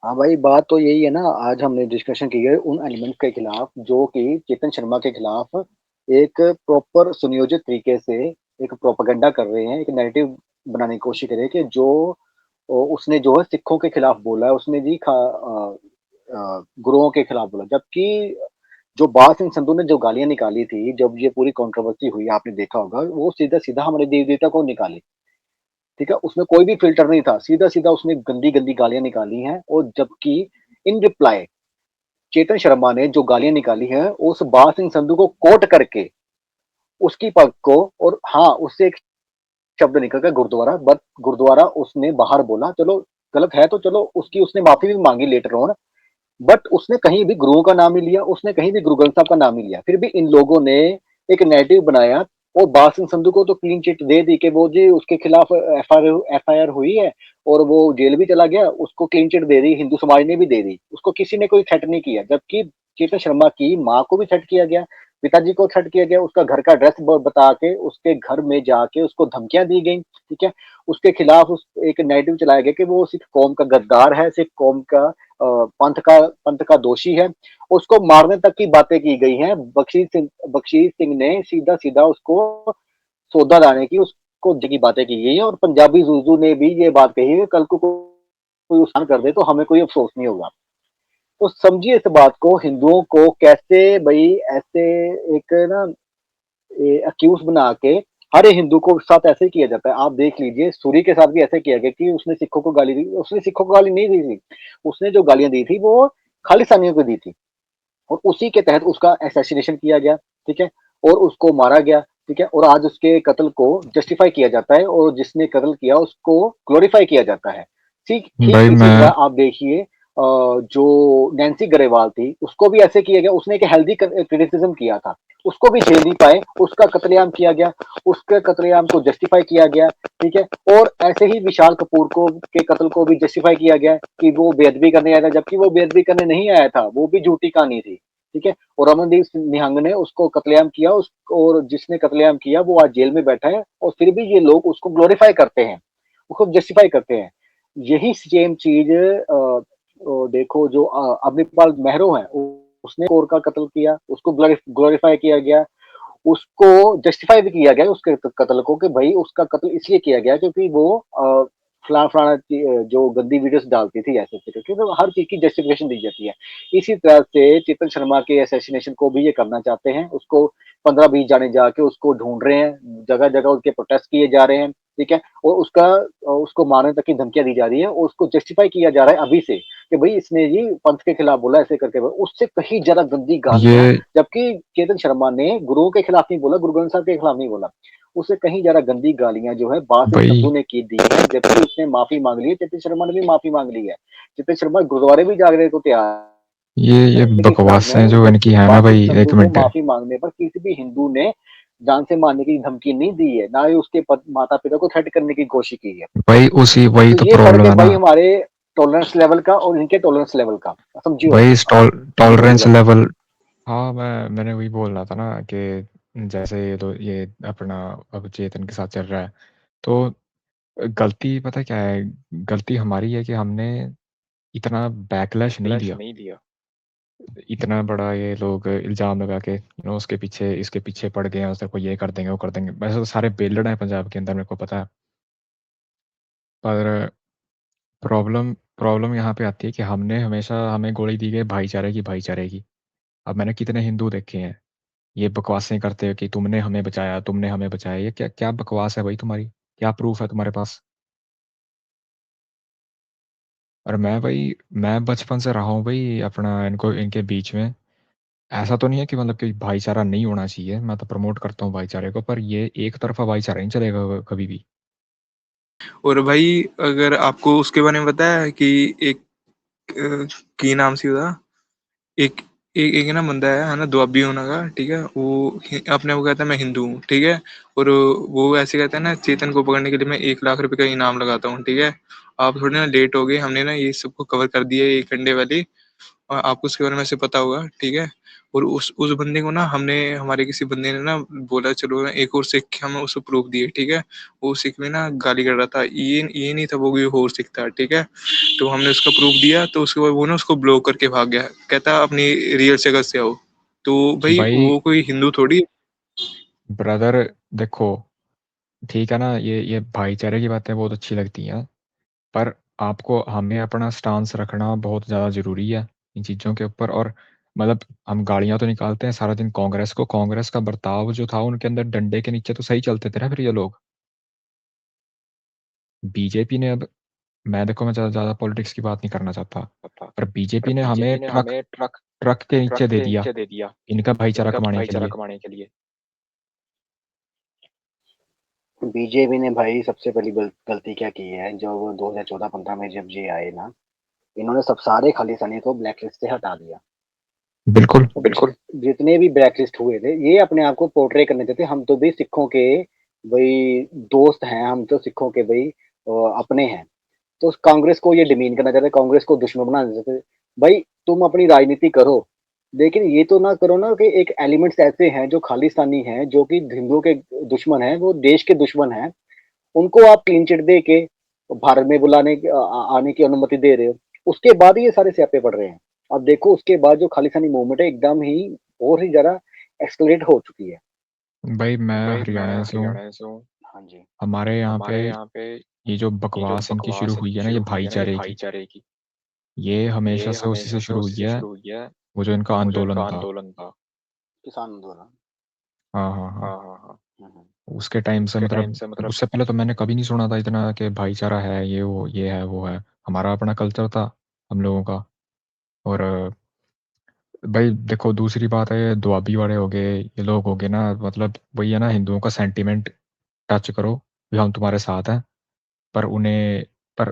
हाँ भाई, बात तो यही है ना। आज हमने डिस्कशन की है उन एलिमेंट के खिलाफ जो कि चेतन शर्मा के खिलाफ एक प्रॉपर सुनियोजित तरीके से एक प्रोपागेंडा कर रहे हैं, एक नैरेटिव बनाने की कोशिश कर रहे हैं कि जो उसने जो है सिखों के खिलाफ बोला है, उसने जी गुरुओं के खिलाफ बोला। जबकि जो बाल सिंह संधू ने जो गालियां निकाली थी, जब ये पूरी कंट्रोवर्सी हुई, आपने देखा होगा, वो सीधा सीधा हमारे देवी देवता को निकाली। ठीक है, उसमें कोई भी फिल्टर नहीं था, सीधा सीधा उसने गंदी गंदी गालियां निकाली हैं। और जबकि इन रिप्लाई चेतन शर्मा ने जो गालियां निकाली हैं उस बाल सिंह संधू को कोट करके उसकी पग को, और हाँ, उससे एक शब्द निकल गया गुरुद्वारा, बट गुरुद्वारा उसने बाहर बोला, चलो गलत है तो चलो, उसकी उसने माफी भी मांगी लेटर ऑन। बट उसने कहीं भी गुरुओं का नाम ही लिया, उसने कहीं भी गुरु ग्रंथ साहब का नाम ही लिया। फिर भी इन लोगों ने एक नेरेटिव बनाया और बाल सिंह संधू को तो क्लीन चिट दे दी कि वो जी उसके खिलाफ एफआईआर हुई है और वो जेल भी चला गया, उसको क्लीन चिट दे दी, हिंदू समाज ने भी दे दी, उसको किसी ने कोई थ्रेट नहीं किया। जबकि चेतन शर्मा की माँ को भी थ्रेट किया गया, पिताजी को थ्रेट किया गया, उसका घर का एड्रेस बता के उसके घर में जाके उसको धमकियां दी गई। ठीक है, उसके खिलाफ उस एक नेरेटिव चलाया गया कि वो सिख कौम का गद्दार है, सिख कौम का पंथ का दोषी है। उसको मारने तक की बातें की गई हैं। बख्शीश सिंह ने सीधा सीधा उसको सौदा लाने की, उसको की बातें की गई है। और पंजाबी जुजू ने भी ये बात कही है, कल को कोई उसान कर दे तो हमें कोई अफसोस नहीं होगा। तो समझिए इस बात को, हिंदुओं को कैसे भाई ऐसे एक ना अक्यूज बना के हर एक हिंदू को साथ ऐसे ही किया जाता है। आप देख लीजिए, सूरी के साथ भी ऐसे किया गया कि उसने सिखों को गाली दी। उसने सिखों को गाली नहीं दी थी, उसने जो गालियां दी थी वो खालिस्तानियों को दी थी, और उसी के तहत उसका असैसिनेशन किया गया। ठीक है, और उसको मारा गया। ठीक है, और आज उसके कत्ल को जस्टिफाई किया जाता है, और जिसने कत्ल किया उसको ग्लोरीफाई किया जाता है। ठीक ठीक भाई इसी तरह मैं आप देखिए, जो नैन्सी गरेवाल थी उसको भी ऐसे किया गया। उसने एक हेल्दी क्रिटिसिज्म किया था, उसको भी झेल नहीं पाए, उसका कत्लेआम किया गया, उसके कत्लेआम को जस्टिफाई किया गया। ठीक है, और ऐसे ही विशाल कपूर को के कत्ल को भी जस्टिफाई किया गया कि वो बेदबी करने आया था, जबकि वो बेदबी करने नहीं आया था, वो भी झूठी कहानी थी। ठीक है, और रमनदीप निहंग ने उसको कत्लेआम किया, और जिसने कत्लेआम किया वो आज जेल में बैठा है, और फिर भी ये लोग उसको ग्लोरीफाई करते हैं, उसको जस्टिफाई करते हैं। यही सेम चीज देखो, जो अमृतपाल महरो है, उसने कौर का कत्ल किया, उसको ग्लोरीफाई किया गया, उसको जस्टिफाई भी किया गया उसके कत्ल को, कि भाई उसका कत्ल इसलिए किया गया क्योंकि वो फलाना फलाना जो गंदी वीडियोस डालती थी ऐसे ऐसे करके, तो हर चीज की जस्टिफिकेशन दी जाती है। इसी तरह से चेतन शर्मा के असैसिनेशन को भी ये करना चाहते हैं, उसको 15-20 जाने जाके उसको ढूंढ रहे हैं, जगह जगह उसके प्रोटेस्ट किए जा रहे हैं। ठीक है, और उसको मारने तक की धमकियां दी जा रही है, और उसको जस्टिफाई किया जा रहा है अभी से कि भाई इसने जी पंथ के खिलाफ बोला, ऐसे करके बोला। उससे कहीं ज्यादा गंदी गालियां, ये जबकि चेतन शर्मा ने गुरुओं के खिलाफ नहीं बोला, गुरु ग्रंथ साहब के खिलाफ नहीं बोला, उससे कहीं ज्यादा गंदी गालियां जो है बाल सिंह भाई संधू ने की दी है, जबकि उसने माफी मांग ली है, चेतन शर्मा ने भी माफी मांग ली है। चेतन शर्मा गुरुद्वारे भी जाने को तैयार ये है के खिलाफ बकवासें में, जो इनकी जबकि है ना बाल सिंह भाई, एक संधू को मिनट। माफी मांगने पर किसी भी हिंदू ने जान से मारने की धमकी नहीं दी है, ना ही उसके माता पिता को थ्रेट करने की कोशिश की है। भाई उसी वही तो तो ये फर्क प्रॉब्लम है है ना भाई हमारे टॉलरेंस लेवल का और इनके टॉलरेंस लेवल का, समझियो भाई, ऐसे। इस हाँ जी बोलिए टॉलरेंस भाई। लेवल। हाँ, मैंने वही बोल रहा था ना कि जैसे ये अपना अब चेतन के साथ चल रहा है, तो गलती पता क्या है? गलती हमारी है कि हमने इतना बैकलैश नहीं दिया। इतना बड़ा ये लोग इल्ज़ाम लगा के उसके पीछे इसके पीछे पड़ गए हैं, उस को ये कर देंगे वो कर देंगे। वैसे तो सारे बेलड़ हैं पंजाब के अंदर, मेरे को पता है। पर प्रॉब्लम प्रॉब्लम यहाँ पे आती है कि हमने हमेशा हमें गोली दी गई भाईचारे की। अब मैंने कितने हिंदू देखे हैं ये बकवासें करते हुए कि तुमने हमें बचाया। ये क्या क्या बकवास है भाई तुम्हारी? क्या प्रूफ है तुम्हारे पास? और मैं बचपन से रहा हूँ भाई अपना इनको इनके बीच में। ऐसा तो नहीं है कि मतलब कि भाईचारा नहीं होना चाहिए, मैं तो प्रमोट करता हूँ भाईचारे को, पर ये एक तरफा भाईचारा नहीं चलेगा कभी भी। और भाई अगर आपको उसके बारे में पता है कि एक की नाम सी था, एक एक एक ना बंदा है ना, दुआबी होना का, ठीक है, वो अपने को कहता है मैं हिंदू हूँ, ठीक है। और वो ऐसे कहता है ना, चेतन को पकड़ने के लिए मैं 1 लाख रुपए का इनाम लगाता हूँ, ठीक है। आप थोड़े ना लेट हो गए, हमने ना ये सबको कवर कर दिया, एक घंटे वाली। आपको उसके बारे में ऐसे पता होगा, ठीक है? और उस बंदे को ना हमने हमारे किसी बंदे ने ना बोला चलो ना एक और सिख हम उसको प्रूफ दिए, ठीक है? वो सिख में ना गाली कर रहा था, ये नहीं था, वो कोई और सिख था, ठीक है? तो हमने उसका प्रूफ दिया, तो उसके बाद वो ना उसको ब्लॉक करके भाग गया, कहता अपनी रियल जगह से आओ। तो भाई भाई वो कोई हिंदू थोड़ी। ब्रदर देखो, ठीक है ना, ये भाईचारे की बातें बहुत अच्छी लगती हैं, पर आपको हमें अपना स्टांस रखना बहुत ज़्यादा ज़रूरी है इन चीज़ों के ऊपर। और मतलब हम गालियाँ तो निकालते हैं सारा दिन कांग्रेस को, कांग्रेस का बर्ताव जो था उनके अंदर डंडे के नीचे तो सही चलते थे ना फिर ये लोग। बीजेपी ने अब, मैं देखो मैं ज़्यादा पॉलिटिक्स की बात नहीं करना चाहता, पर बीजेपी ने हमें ट्रक ट्रक के नीचे दे दिया इनका भाईचारा कमाने के लिए। बीजेपी ने भाई सबसे पहली गलती क्या की है, जब 2014-15 में जब ये आए ना, इन्होंने सब सारे खालिस्तानी को ब्लैक लिस्ट से हटा दिया। बिल्कुल। जितने भी ब्लैक लिस्ट हुए थे, ये अपने आप को पोर्ट्रे करने देते, हम तो भी सिखों के भाई दोस्त हैं, हम तो सिखों के भाई अपने हैं। तो कांग्रेस को ये डिमीन करना चाहते, कांग्रेस को दुश्मन बनाना चाहते। भाई तुम अपनी राजनीति करो, लेकिन ये तो ना करो ना कि एक एलिमेंट्स ऐसे हैं जो खालिस्तानी हैं, जो कि हिंदुओं के दुश्मन हैं, वो देश के दुश्मन हैं, उनको आप क्लीन चिट दे के भारत में बुलाने आने की अनुमति दे रहे हो। उसके बाद ही ये सारे स्यापे पड़ रहे हैं। अब देखो उसके बाद जो खालिस्तानी मूवमेंट है एकदम ही और ही ज़्यादा एक्सेलरेट हो चुकी है। भाई मैं हरियाणा से हूँ, हाँ जी। हमारे यहाँ पे ये जो बकवास इनकी शुरू हुई है ना ये भाईचारे की, ये हमेशा से उसी से शुरू हुई है, वो जो इनका आंदोलन था। किसान आंदोलन। हाँ हाँ हाँ, हम्म। उसके टाइम से मतलब उससे पहले तो मैंने कभी नहीं सुना था इतना कि भाईचारा है, ये वो ये है वो है। हमारा अपना कल्चर था हम लोगों का। और भाई देखो दूसरी बात है, ये दुआबी वाले हो गए, ये लोग हो गए ना, मतलब वही है ना, हिंदुओं का सेंटिमेंट टच करो भी हम तुम्हारे साथ हैं, पर उन्हें, पर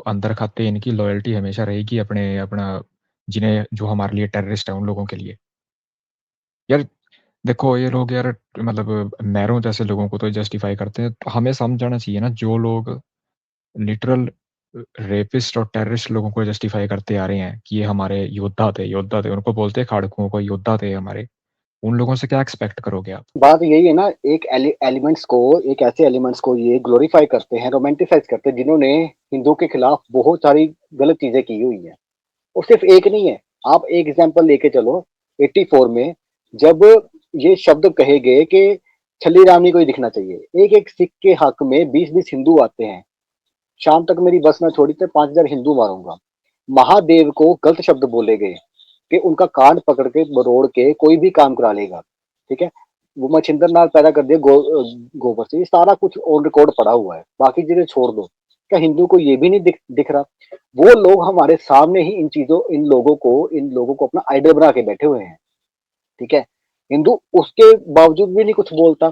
अंदर खाते इनकी लॉयल्टी हमेशा रहेगी अपने अपना, जिन्हें जो हमारे लिए टेररिस्ट है उन लोगों के लिए। यार देखो ये लोग यार, मतलब मैरों जैसे लोगों को तो जस्टिफाई करते हैं, तो हमें समझ जाना चाहिए ना, जो लोग लिटरल रेपिस्ट और टेररिस्ट लोगों को जस्टिफाई करते आ रहे हैं कि ये हमारे योद्धा थे, उनको बोलते हैं खाड़कुओं को, योद्धा थे हमारे, उन लोगों से क्या एक्सपेक्ट करोगे आप? बात यही है ना, एक एलिमेंट्स को, एक ऐसे एलिमेंट्स को ये ग्लोरीफाई करते हैं, रोमांटिसाइज करते हैं, जिन्होंने हिंदुओं के खिलाफ बहुत सारी गलत चीजें की हुई हैं। और सिर्फ एक नहीं है, आप एक एग्जांपल लेके चलो। 84 में जब ये शब्द कहे गए कि छली राम नहीं कोई दिखना चाहिए, एक एक सिख के हक में 20-20 हिंदू आते हैं, शाम तक मेरी बस ना छोड़ी तो 5,000 हिंदू मारूंगा। महादेव को गलत शब्द बोले गए कि उनका कान पकड़ के बरोड़ के कोई भी काम करा लेगा, ठीक है? वो मच्छिंद्र नाथ पैदा कर दिया गोबर से, ये सारा कुछ ऑन रिकॉर्ड पड़ा हुआ है, बाकी चीजें छोड़ दो। क्या हिंदू को ये भी नहीं दिख रहा? वो लोग हमारे सामने ही इन लोगों को अपना आइडल बना के बैठे हुए हैं, ठीक है? हिंदू उसके बावजूद भी नहीं कुछ बोलता,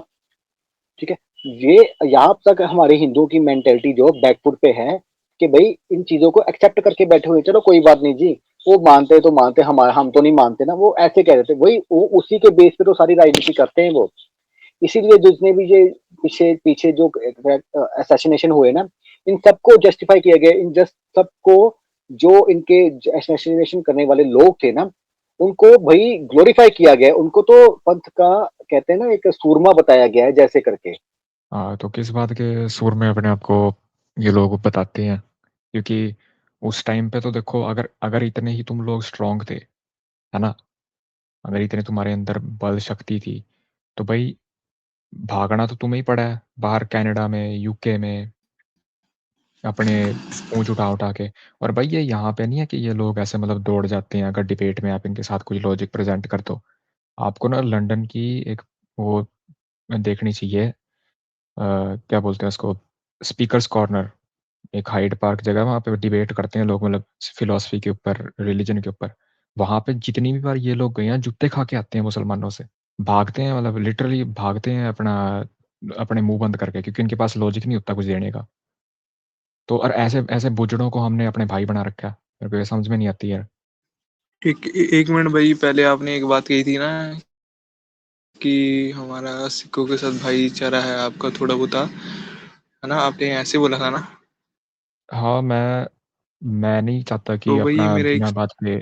ठीक है? ये यहाँ तक हमारे हिंदुओं की मेंटेलिटी जो बैकफुट पे है कि भाई इन चीजों को एक्सेप्ट करके बैठे हुए, चलो कोई बात नहीं जी, वो मानते तो मानते, हमारे हम तो नहीं मानते ना, वो ऐसे कह रहे थे वही, वो उसी के बेस पे तो सारी राजनीति करते हैं वो। इसीलिए जितने भी ये पीछे पीछे जो असैसिनेशन हुए ना, इन सबको जस्टिफाई किया गया, इन जस्ट सबको, जो इनके असैसिनेशन करने वाले लोग थे ना, उनको भाई ग्लोरीफाई किया गया, उनको तो पंथ का कहते हैं ना एक सूरमा बताया गया है जैसे करके। हाँ, तो किस बात के सुर में अपने आप को ये लोग बताते हैं? क्योंकि उस टाइम पे तो देखो, अगर अगर इतने ही तुम लोग स्ट्रांग थे, है ना, अगर इतने तुम्हारे अंदर बल शक्ति थी, तो भाई भागना तो तुम्हें ही पड़ा है बाहर कनाडा में, यूके में, अपने पूंछ उठा उठा के। और भाई ये यहाँ पे नहीं है कि ये लोग ऐसे मतलब दौड़ जाते हैं, अगर डिबेट में आप इनके साथ कोई लॉजिक प्रेजेंट कर दो। आपको ना लंदन की एक वो देखनी चाहिए, क्या बोलते हैं उसको, स्पीकर्स कॉर्नर, एक हाइड पार्क जगह, वहाँ पे डिबेट करते हैं लोग, मतलब फिलोसफी के ऊपर, रिलीजन के ऊपर। वहाँ पे जितनी भी बार ये लोग गए हैं, जूते खा के आते हैं मुसलमानों से, भागते हैं, मतलब लिटरली भागते हैं अपना, अपने मुंह बंद करके, क्योंकि इनके पास लॉजिक नहीं होता कुछ देने का। तो और ऐसे ऐसे बुजड़ों को हमने अपने भाई बना रखा है, मेरे को ये समझ में नहीं आती यार। एक मिनट भाई, पहले आपने एक बात कही थी ना कि हमारा सिखों के साथ भाईचारा है आपका थोड़ा बहुत, है ना? आपने ऐसे बोला था ना? हाँ, मैं नहीं चाहता कि तो भाई अपना मेरा एक बिना बात के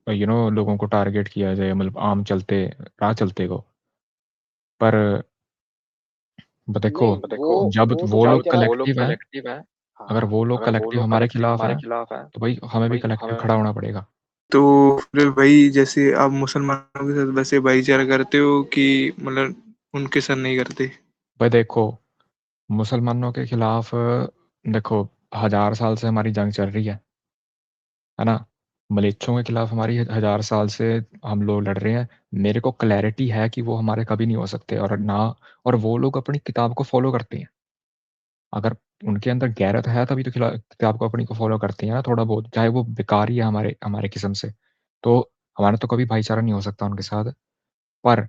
लोगों को टारगेट किया जाए, मतलब आम चलते राह चलते को। पर देखो, नहीं वो जब वो तो वो लोग भाईचारा कलेक्टिव है, अगर हाँ वो लोग कलेक्टिव हमारे खिलाफ है, तो भाई हमें भी कलेक्टिव खड़ा होना पड़ेगा। तो फिर भाई जैसे आप मुसलमानों के साथ वैसे भाईचारा करते हो कि मतलब उनके साथ नहीं करते? भाई देखो, मुसलमानों के खिलाफ देखो 1000 साल से हमारी जंग चल रही है ना? मलेच्छों के खिलाफ हमारी 1000 साल से हम लोग लड़ रहे हैं। मेरे को क्लैरिटी है कि वो हमारे कभी नहीं हो सकते, और वो लोग अपनी किताब को फ़ॉलो करते हैं। अगर उनके अंदर गैरत है तभी तो किताब को अपनी को फ़ॉलो करते हैं ना थोड़ा बहुत, चाहे वो बेकार ही है हमारे हमारे किस्म से। तो हमारा तो कभी भाईचारा नहीं हो सकता उनके साथ। पर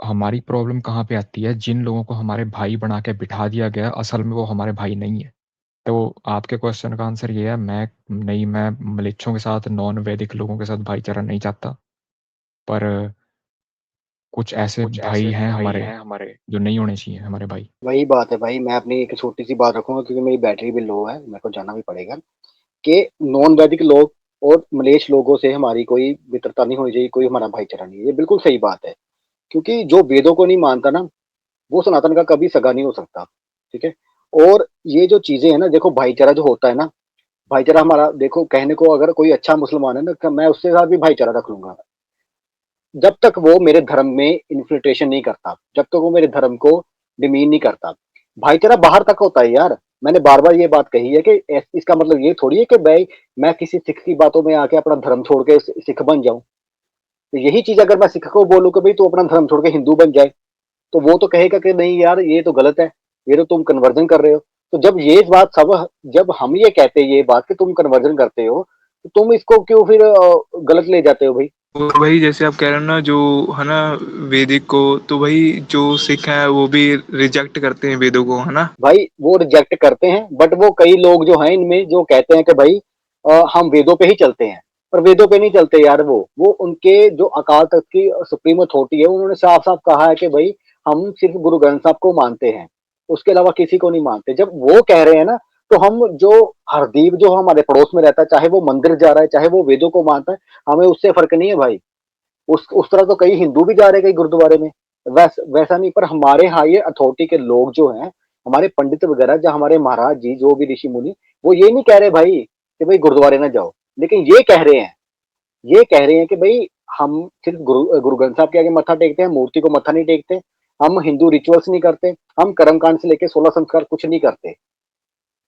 हमारी प्रॉब्लम कहाँ पे आती है, जिन लोगों को हमारे भाई बना के बिठा दिया गया, असल में वो हमारे भाई नहीं है। तो आपके क्वेश्चन का आंसर ये है, मैं म्लेच्छों के साथ, नॉन वैदिक लोगों के साथ भाईचारा नहीं चाहता। पर कुछ ऐसे भाई हैं हमारे, जो नहीं होने चाहिए हमारे भाई। वही बात है भाई। मैं अपनी एक छोटी सी बात रखूंगा क्योंकि मेरी बैटरी भी लो है, मेरे को जाना भी पड़ेगा। कि नॉन वैदिक लोग और मलेच्छ लोगों से हमारी कोई मित्रता नहीं होनी चाहिए, कोई हमारा भाईचारा नहीं है, ये बिल्कुल सही बात है। क्योंकि जो वेदों को नहीं मानता ना, वो सनातन का कभी सगा नहीं हो सकता। ठीक है। और ये जो चीजें हैं ना, देखो भाईचारा जो होता है ना, भाईचारा हमारा देखो, कहने को अगर कोई अच्छा मुसलमान है ना, तो मैं उसके साथ भी भाईचारा रख लूंगा, जब तक वो मेरे धर्म में इन्फिल्ट्रेशन नहीं करता, जब तक वो मेरे धर्म को डिमीन नहीं करता। भाईचारा बाहर तक होता है यार। मैंने बार बार ये बात कही है कि इसका मतलब ये थोड़ी है कि भाई मैं किसी सिख की बातों में आके अपना धर्म छोड़ के सिख बन जाऊं। तो यही चीज अगर मैं सिख को बोलूं कि भाई तू अपना धर्म छोड़ के हिंदू बन जाए, तो वो तो कहेगा कि नहीं यार ये तो गलत है, ये तो तुम कन्वर्जन कर रहे हो। तो जब हम ये कहते हैं ये बात कि तुम कन्वर्जन करते हो, तो तुम इसको क्यों फिर गलत ले जाते हो भाई। और भाई जैसे आप कह रहे हो ना जो है ना वैदिक को, तो भाई जो सिख है वो भी रिजेक्ट करते हैं वेदों को, है ना? भाई वो रिजेक्ट करते हैं, बट वो कई लोग जो हैं इनमें जो कहते हैं कि भाई हम वेदों पे ही चलते हैं। पर वेदों पे नहीं चलते यार। वो उनके जो अकाल तख्त की सुप्रीम अथॉरिटी है, उन्होंने साफ साफ कहा है कि भाई हम सिर्फ गुरु ग्रंथ साहब को मानते हैं, उसके अलावा किसी को नहीं मानते। जब वो कह रहे हैं ना, तो हम जो हरदीप जो हमारे पड़ोस में रहता है, चाहे वो मंदिर जा रहा है चाहे वो वेदों को मानता है, हमें उससे फर्क नहीं है भाई। उस तरह तो कई हिंदू भी जा रहे हैं कई गुरुद्वारे में। वैसा नहीं। पर हमारे यहाँ ये अथॉरिटी के लोग जो हैं, हमारे पंडित वगैरह, जो हमारे महाराज जी जो भी ऋषि मुनि, वो ये नहीं कह रहे भाई कि भाई गुरुद्वारे ना जाओ, लेकिन ये कह रहे हैं कि भाई हम सिर्फ गुरु ग्रंथ साहब के आगे मत्था टेकते हैं, मूर्ति को मत्था नहीं टेकते। हम हिंदू रिचुअल्स नहीं करते, हम कर्मकांड से लेके 16 संस्कार कुछ नहीं करते।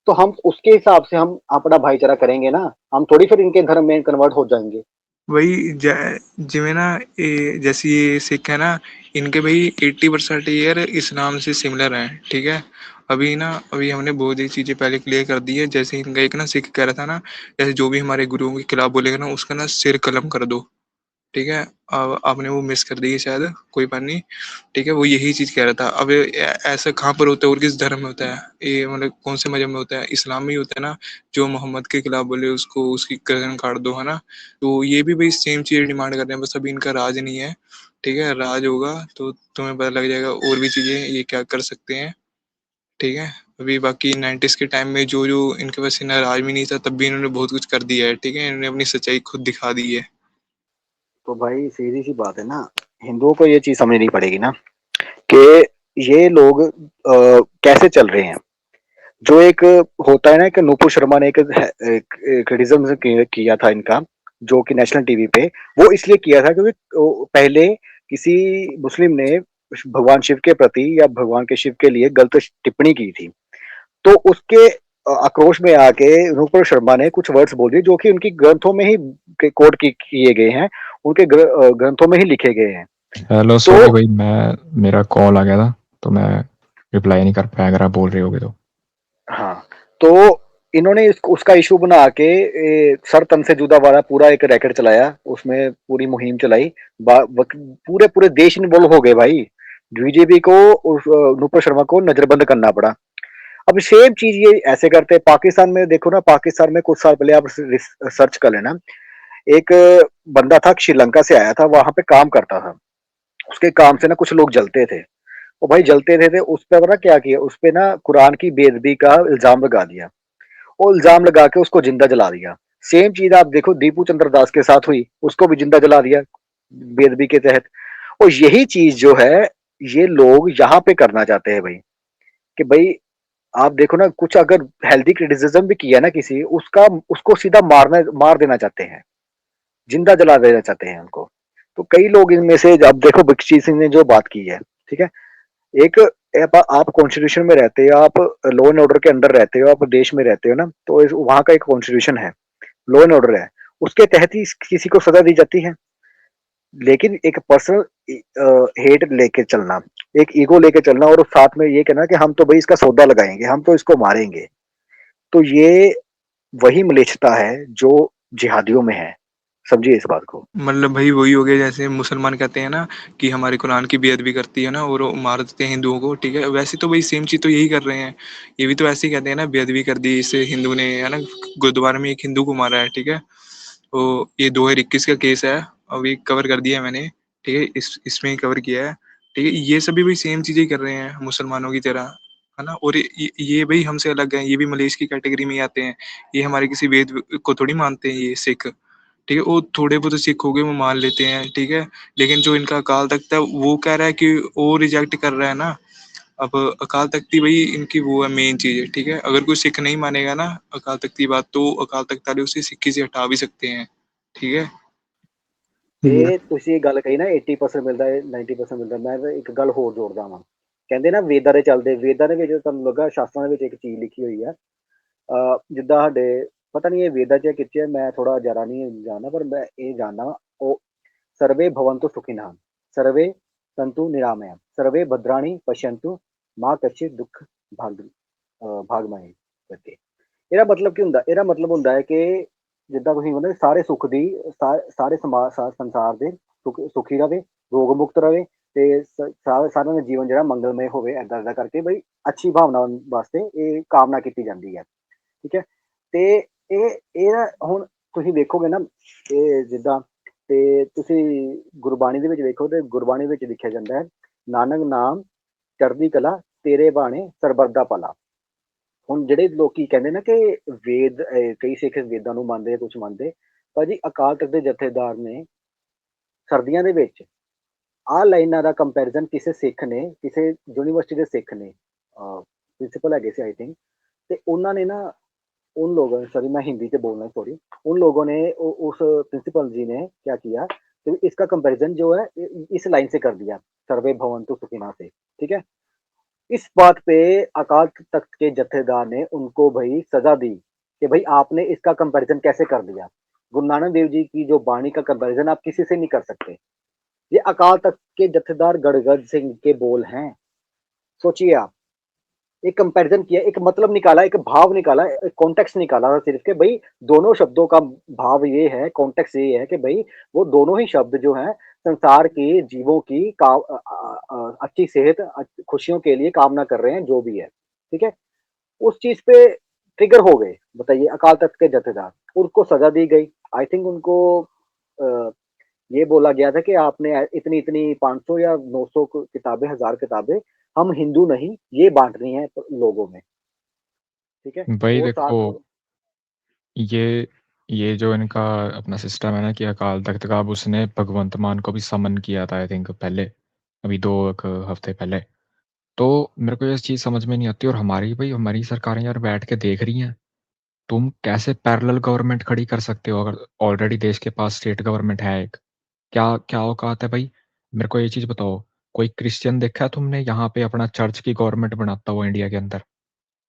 तो हम उसके हिसाब से हम अपना भाईचारा करेंगे ना, हम थोड़ी फिर इनके धर्म में कन्वर्ट हो जाएंगे। वही जिਵੇਂ ना जैसे ये सिख है ना, इनके भाई 80% ईयर इस्लाम से सिमिलर हैं, ठीक है? अभी हमने बहुत ही चीजें पहले क्लियर कर दी है। जैसे इनका एक ना सिख कह रहा था ना, जैसे जो भी हमारे गुरुओं के खिलाफ बोलेगा ना उसका ना सिर कलम कर दो, ठीक है? आपने वो मिस कर दी है शायद, कोई बात नहीं, ठीक है? वो यही चीज़ कह रहा था। अब ऐसा कहाँ पर होता है और किस धर्म में होता है? ये मतलब कौन से मज़हब में होता है? इस्लाम में ही होता है ना। जो मोहम्मद के खिलाफ बोले उसको उसकी गर्दन काट दो, है ना? तो ये भी भाई सेम चीज़ डिमांड कर रहे हैं, बस अभी इनका राज नहीं है, ठीक है? राज होगा तो तुम्हें पता लग जाएगा और भी चीज़ें ये क्या कर सकते हैं, ठीक है? अभी बाकी 90s के टाइम में जो जो इनके पास इतना राज भी नहीं था, तब भी इन्होंने बहुत कुछ कर दिया है, ठीक है? इन्होंने अपनी सच्चाई खुद दिखा दी है। तो भाई सीधी सी बात है ना, हिंदुओं को ये चीज समझनी पड़ेगी ना कि ये लोग कैसे चल रहे हैं। जो एक होता है ना कि नुपुर शर्मा ने एक क्रिटिसिज्म किया था इनका, जो कि नेशनल टीवी पे, वो इसलिए किया था क्योंकि पहले किसी मुस्लिम ने भगवान शिव के प्रति या भगवान के शिव के लिए गलत टिप्पणी की थी। तो उसके आक्रोश में आके नुपुर शर्मा ने कुछ वर्ड्स बोल दिए जो कि उनकी ग्रंथों में ही कोट किए गए हैं, उनके ग्रंथों में ही लिखे गए हैं। हेलो, तो सॉरी भाई, मेरा कॉल आ गया था, तो मैं रिप्लाई नहीं कर पाया अगर आप बोल रहे होगे तो। हाँ, तो इन्होंने उसका इशू बना के सर तन से जुदा वाला पूरा एक रैकेट चलाया, उसमें पूरी मुहिम चलाई। पूरे पूरे देश इन्वॉल्व हो गए भाई। बीजेपी को नुपुर शर्मा को नजरबंद करना पड़ा। अब सेम चीज ये ऐसे करते हैं पाकिस्तान में। देखो ना, पाकिस्तान में कुछ साल पहले आप सर्च कर लेना, एक बंदा था श्रीलंका से आया था, वहां पे काम करता था। उसके काम से ना कुछ लोग जलते थे। वो भाई जलते थे उस पे पता क्या किया, उस पे ना कुरान की बेअदबी का इल्जाम लगा दिया। वो इल्जाम लगा के उसको जिंदा जला दिया। सेम चीज आप देखो दीपू चंद्र दास के साथ हुई, उसको भी जिंदा जला दिया बेदबी के तहत। और यही चीज जो है ये लोग यहाँ पे करना चाहते हैं भाई, कि भाई आप देखो ना, कुछ अगर हेल्दी क्रिटिसिज्म भी किया ना किसी, उसका उसको सीधा मार देना चाहते हैं, जिंदा जला देना चाहते हैं उनको। तो कई लोग इनमें से, अब देखो बख्शी सिंह ने जो बात की है, ठीक है, एक आप कॉन्स्टिट्यूशन में रहते हो, आप लॉ एंड ऑर्डर के अंडर रहते हो, आप देश में रहते हो ना, तो वहां का एक कॉन्स्टिट्यूशन है, लॉ एंड ऑर्डर है, उसके तहत ही किसी को सजा दी जाती है। लेकिन एक पर्सनल हेट लेके चलना, एक ईगो लेके चलना, और साथ में ये कहना कि हम तो भाई इसका सौदा लगाएंगे, हम तो इसको मारेंगे, तो ये वही मलेच्छता है जो जिहादियों में है। समझिए इस बात को। मतलब भाई वही हो गया जैसे मुसलमान कहते हैं ना कि हमारे कुरान की बेअदबी करती है ना और वो मार देते हैं हिंदुओं को, ठीक है, वैसे तो भाई सेम चीज तो यही कर रहे हैं। ये भी तो ऐसे ही कहते हैं ना, बेअदबी कर दी इस हिंदू ने, है ना, गुरुद्वारे में एक हिंदू को मारा है, ठीक है। तो ये 2021 का केस है, अभी कवर कर दिया है मैंने, ठीक है, इसमें ही कवर किया है, ठीक है। ये सभी भाई सेम चीजें कर रहे हैं मुसलमानों की तरह, है ना। और ये भाई हमसे अलग है, ये भी मलेश की कैटेगरी में ही आते हैं। ये हमारे किसी वेद को थोड़ी मानते हैं ये सिख, ठीक है। वो थोड़े बहुत सिख हो गए वो मान लेते हैं, ठीक है। लेकिन जो इनका अकाल तख्त है वो कह रहा है कि वो रिजेक्ट कर रहा है ना। अब अकाल तख्त ही भाई इनकी वो है मेन चीज है, ठीक है। अगर कोई सिख नहीं मानेगा ना अकाल तख्त की बात, तो अकाल तख्त वाले उसे सिक्की से हटा भी सकते हैं, ठीक है। ਇਹ ਤੁਸੀਂ ਗੱਲ ਕਹੀ ਨਾ 80% ਮਿਲਦਾ ਹੈ 90% ਮਿਲਦਾ, ਮੈਂ ਤਾਂ ਇੱਕ ਗੱਲ ਹੋਰ ਜੋੜਦਾ ਵਾਂ। ਕਹਿੰਦੇ ਨਾ ਵੇਦਾਂ ਦੇ ਚੱਲਦੇ, ਵੇਦਾਂ ਦੇ ਵਿੱਚ ਤੁਹਾਨੂੰ ਲੱਗਾ ਸ਼ਾਸਤਰਾਂ ਦੇ ਵਿੱਚ ਇੱਕ ਚੀਜ਼ ਲਿਖੀ ਹੋਈ ਆ, ਜਿੱਦਾਂ ਸਾਡੇ ਪਤਾ ਨਹੀਂ ਇਹ ਵੇਦਾਂ 'ਚ ਕਿੱਥੇ ਹੈ, ਮੈਂ ਥੋੜਾ ਜ਼ਿਆਦਾ ਨਹੀਂ ਜਾਣਦਾ, ਪਰ ਮੈਂ ਇਹ ਜਾਣਦਾ ਵਾਂ, ਉਹ सर्वे भवन्तु सुखिनः, सर्वे सन्तु निरामया, सर्वे भद्राणि पश्यन्तु, माँ कश्चित् दुख भागमाए करके। ਇਹਦਾ ਮਤਲਬ ਕੀ ਹੁੰਦਾ? ਇਹਦਾ ਮਤਲਬ ਹੁੰਦਾ ਹੈ ਕਿ ਜਿੱਦਾਂ ਤੁਸੀਂ ਕਹਿੰਦੇ ਸਾਰੇ ਸੁੱਖ ਦੀ, ਸਾਰੇ ਸਮਾਜ ਸੰਸਾਰ ਦੇ ਸੁਖੀ ਰਵੇ, ਰੋਗ ਮੁਕਤ ਰਵੇ, ਤੇ ਸਾਰਿਆਂ ਦਾ ਜੀਵਨ ਜਿਹੜਾ ਮੰਗਲਮय ਹੋਵੇ, ਏਦਾਂ ਏਦਾਂ ਕਰਕੇ ਬਈ ਅੱਛੀ ਭਾਵਨਾ ਵਾਸਤੇ ਇਹ ਕਾਮਨਾ ਕੀਤੀ ਜਾਂਦੀ ਹੈ, ਠੀਕ ਹੈ। ਤੇ ਇਹ ਨਾ ਹੁਣ ਤੁਸੀਂ ਦੇਖੋਗੇ ਨਾ, ਇਹ ਜਿੱਦਾਂ ਤੇ ਤੁਸੀਂ ਗੁਰਬਾਣੀ ਦੇ ਵਿੱਚ ਵੇਖੋ, ਤੇ ਗੁਰਬਾਣੀ ਵਿੱਚ ਲਿਖਿਆ ਜਾਂਦਾ ਹੈ, ਨਾਨਕ ਨਾਮ ਚੜ੍ਹਦੀ ਕਲਾ, ਤੇਰੇ ਬਾਣੇ ਸਰਬੱਤ ਦਾ ਭਲਾ। ਹੁਣ ਜਿਹੜੇ ਲੋਕੀ ਕਹਿੰਦੇ ਨਾ ਕਿ ਵੇਦ, ਕਈ ਸਿੱਖ ਵੇਦਾਂ ਨੂੰ ਮੰਨਦੇ, ਕੁਛ ਮੰਨਦੇ, ਭਾਜੀ ਅਕਾਲ ਤਖਤ ਦੇ ਜਥੇਦਾਰ ਨੇ ਸਰਦੀਆਂ ਦੇ ਵਿੱਚ ਆਹ ਲਾਈਨਾਂ ਦਾ ਕੰਪੈਰੀਜ਼ਨ ਕਿਸੇ ਸਿੱਖ ਨੇ, ਕਿਸੇ ਯੂਨੀਵਰਸਿਟੀ ਦੇ ਸਿੱਖ ਨੇ, ਪ੍ਰਿੰਸੀਪਲ ਹੈਗੇ ਸੀ ਆਈ ਥਿੰਕ, ਤੇ ਉਹਨਾਂ ਨੇ ਨਾ उन लोगों ने, सॉरी मैं हिंदी से बोल रहा हूँ, सॉरी, उन लोगों ने उस प्रिंसिपल जी ने क्या किया कि इसका कंपैरिजन जो है इस लाइन से कर दिया, सर्वे भवन्तु सुखिनः से, ठीक है। इस बात पे अकाल तख्त के जत्थेदार ने उनको भाई सजा दी कि भाई आपने इसका कंपैरिजन कैसे कर दिया। गुरु नानक देव जी की जो वाणी का कंपैरिजन आप किसी से नहीं कर सकते। ये अकाल तख्त के जत्थेदार गड़गड़ सिंह के बोल हैं। सोचिए आप, एक कंपैरिजन किया, एक मतलब निकाला, एक भाव निकाला, एक कॉन्टेक्स्ट निकाला था सिर्फ के भाई दोनों शब्दों का भाव ये है, कॉन्टेक्स्ट ये है कि भाई वो दोनों ही शब्द जो हैं संसार के जीवों की अच्छी सेहत, खुशियों के लिए कामना कर रहे हैं, जो भी है, ठीक है। उस चीज पे ट्रिगर हो गए, बताइए, अकाल तख्त के जथेदार, उनको सजा दी गई। आई थिंक उनको अ, ये बोला गया था कि आपने इतनी इतनी 500 या 900 किताबें, 1000 किताबें हम हिंदू नहीं ये बांटनी है लोगों में, ठीक है। भाई और साथ देखो, में ये ये जो इनका अपना सिस्टम है ना कि अकाल तख्त का, अब उसने भगवंत मान को भी समन किया था आई थिंक पहले, अभी 2 एक हफ्ते पहले। तो मेरे को ये चीज़ समझ में नहीं आती, और हमारी सरकारें यार बैठ के देख रही हैं। तुम कैसे पैरेलल गवर्नमेंट खड़ी कर सकते हो अगर ऑलरेडी देश के पास स्टेट गवर्नमेंट है एक? क्या क्या औकात है भाई? मेरे को ये चीज़ बताओ, कोई क्रिश्चियन देखा है तुमने यहाँ पे अपना चर्च की गवर्नमेंट बनाता हुआ इंडिया के अंदर?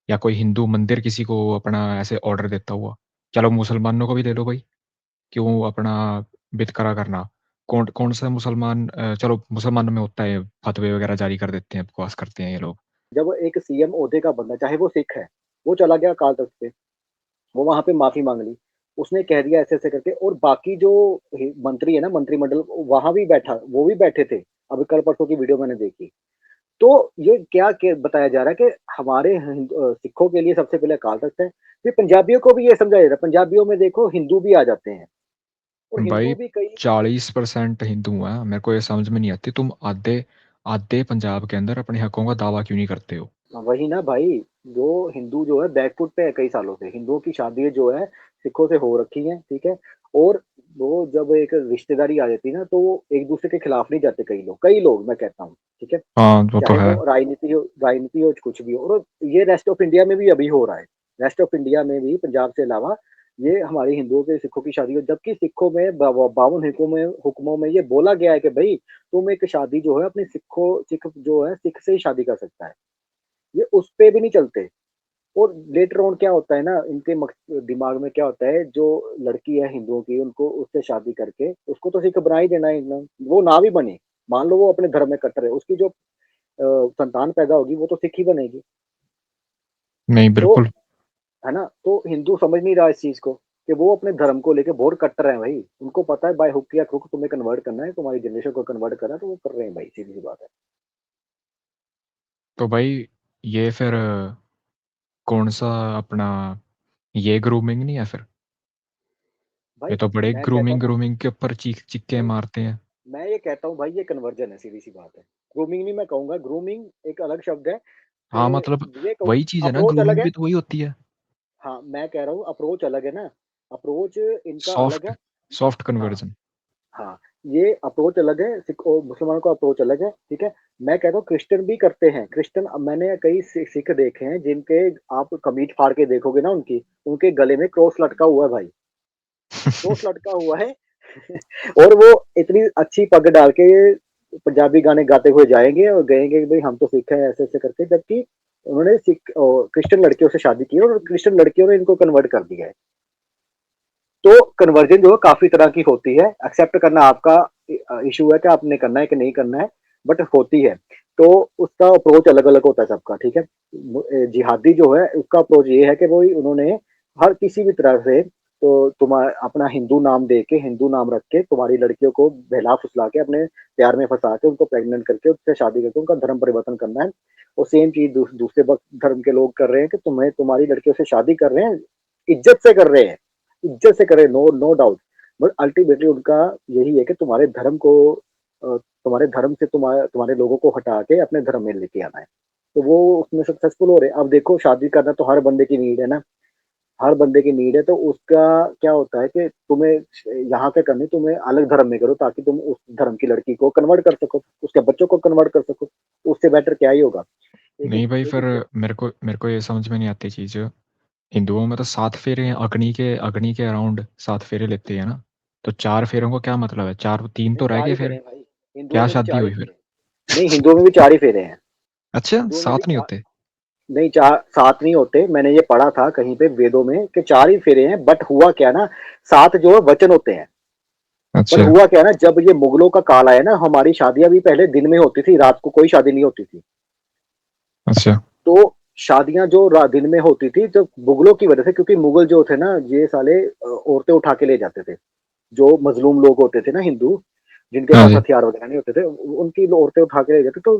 या कोई हिंदू मंदिर किसी को अपना ऐसे ऑर्डर देता हुआ? चलो मुसलमानों को भी ले लो भाई, क्यों अपना बितकरा करना? कौन-सा मुसलमान, चलो मुसलमानों में होता है, फतवे वगैरह जारी कर देते हैं, बकवास करते हैं ये लोग। जब एक सीएम ओहदे का बंदा, चाहे वो सिख है, वो चला गया अकाल तख्त पे, वो वहां पे माफी मांग ली, उसने कह दिया ऐसे ऐसे करके, और बाकी जो मंत्री है ना, मंत्रिमंडल वहां भी बैठा, वो भी बैठे थे। अभी कल परसों की वीडियो मैंने देखी, तो ये क्या बताया जा रहा है कि हमारे सिखों के लिए सबसे पहले अकाल तख्त है, फिर पंजाबियों को भी ये समझाया जा रहा है। पंजाबियों में देखो हिंदू भी आ जाते हैं, और भाई हिंदू भी कई, 40% हिंदू हैं, मेरे को ये समझ में नहीं आती, तुम आधे आधे पंजाब के अंदर अपने हकों का दावा क्यों नहीं करते हो? वही ना भाई, जो हिंदू जो है बैकफुट पे है कई सालों से, हिंदुओं की शादी जो है सिखों से हो रखी हैं, ठीक है? और वो जब एक रिश्तेदारी आ जाती है ना, तो वो एक-दूसरे के खिलाफ नहीं जाते कई लोग मैं कहता हूँ, ठीक है? हाँ, वो तो चाहे है। वो राजनीति हो कुछ भी हो, और ये रेस्ट ऑफ इंडिया में भी अभी हो रहा है। रेस्ट ऑफ इंडिया में भी पंजाब से अलावा ये हमारे हिंदुओं के सिखों की शादी हो, जबकि सिखों में 52 हुक्मों में ये बोला गया है कि भई तुम एक शादी जो है अपने सिख जो है सिख से ही शादी कर सकता है। ये उस पे भी नहीं चलते। और लेटर ऑन क्या होता है ना, इनके दिमाग में क्या होता है, जो लड़की है हिंदुओं की उनको उससे शादी करके उसको तो सिख बना ही देना है एकदम, वो ना भी बने, मान लो वो अपने धर्म में कट्टर है, उसकी जो संतान पैदा होगी वो तो सिख ही बनेगी। नहीं, तो बिल्कुल। है ना, तो हिंदू समझ नहीं रहा इस चीज को कि वो अपने धर्म को लेके बहुत कट्टर है भाई, उनको पता है बाय हुक या क्रुक तुम्हें कन्वर्ट करना है, तुम्हारी जनरेशन को कन्वर्ट करना है, तो वो कर रहे हैं भाई, सीधी सी बात है। तो भाई ये फिर कौन-सा अपना ये ग्रूमिंग नहीं है फिर? भाई ये तो बड़े मैं कहता हूँ ग्रूमिंग के ऊपर चिक्के नहीं, मारते हैं। मैं ये कहता हूँ भाई ये कन्वर्जन है, सीधी सी बात है। ग्रूमिंग नहीं मैं कहूंगा, ग्रूमिंग एक अलग शब्द है हाँ, कि मतलब ये कहूँ, वही चीज़ है ना, अप्रोच अलग ग्रूमिंग है। भी तो वही होती है। हाँ, मैं कह रहा हूँ अप्रोच अलग है ना, अप्रोच इनका अलग सॉफ्ट है। सॉफ्ट हाँ, कन्वर्जन। हाँ, ये अप्रोच अलग है, सिख और मुसलमानों का अप्रोच अलग है, ठीक है? मैं कहता हूँ क्रिश्चियन भी करते हैं, क्रिश्चियन मैंने कई सिख देखे हैं जिनके आप कमीज फाड़ के देखोगे ना उनके गले में क्रॉस लटका हुआ है भाई, क्रॉस लटका हुआ है। और वो इतनी अच्छी पग डाल के पंजाबी गाने गाते हुए जाएँगे और कहेंगे कि भई हम तो सिख हैं ऐसे-ऐसे करके, जबकि उन्होंने क्रिश्चियन लड़कियों से शादी की है और क्रिश्चियन लड़कियों ने इनको कन्वर्ट कर दिया है। तो कन्वर्जन जो है काफ़ी तरह की होती है, एक्सेप्ट करना आपका इश्यू है कि आपने करना है कि नहीं करना है, बट होती है। तो उसका अप्रोच अलग-अलग होता है सबका, ठीक है? जिहादी जो है उसका अप्रोच ये है कि भई उन्होंने हर किसी भी तरह से तो अपना हिंदू नाम दे के, हिंदू नाम रख के तुम्हारी लड़कियों को बहला-फुसला के अपने प्यार में फँसा के उनको प्रेग्नेंट करके उससे शादी करके उनका धर्म परिवर्तन करना है। और सेम चीज़ दूसरे धर्म के लोग कर रहे हैं कि तुम्हारी लड़कियों से शादी कर रहे हैं, इज़्ज़त से कर रहे हैं। इज्जत से करे, no no doubt, but ultimately उनका यही है कि तुम्हारे धर्म से तुम्हारे लोगों को हटा के अपने धर्म में लेके आना है, तो वो उसमें सक्सेसफुल हो रहे हैं। अब देखो शादी करना तो हर बंदे की नीड है ना, हर बंदे की नीड है, तो उसका क्या होता है कि तुम्हें यहाँ पे करनी, तुम्हें अलग धर्म में करो ताकि तुम उस धर्म की लड़की को कन्वर्ट कर सको, उसके बच्चों को कन्वर्ट कर सको, उससे बेटर क्या ही होगा। एक नहीं भाई, एक फिर जो मेरे को ये समझ में नहीं आती चीज़। हिंदुओं में तो 7 फेरे हैं, अग्नि के अराउंड 7 फेरे लेते हैं ना। तो 4 फेरों का क्या मतलब है? 4 3 नहीं तो रह 4 गए ही फेरे फिर। हैं भाई, हिंदुओं क्या में भी शादी 4 ही हुई फेरे फिर? हैं। नहीं, हिंदुओं में भी 4 ही फेरे हैं। अच्छा, हिंदुओं में भी 7 नहीं होते? नहीं, 7 नहीं होते, मैंने ये पढ़ा था कहीं पे वेदों में कि 4 ही फेरे हैं, बट हुआ क्या ना, 7 जो है वचन होते हैं। बट अच्छा, हुआ क्या ना, जब ये मुगलों का काल आया ना, हमारी शादियां भी पहले दिन में होती थी, रात को कोई शादी नहीं होती थी। अच्छा। तो शादियां जो दिन में होती थी, जब मुगलों की वजह से, क्योंकि मुगल जो थे ना ये साले औरतें उठा के ले जाते थे, जो मजलूम लोग होते थे ना हिंदू, जिनके हाँ पास जी। हथियार वगैरह नहीं होते थे, उनकी औरतें उठा के ले जाते, तो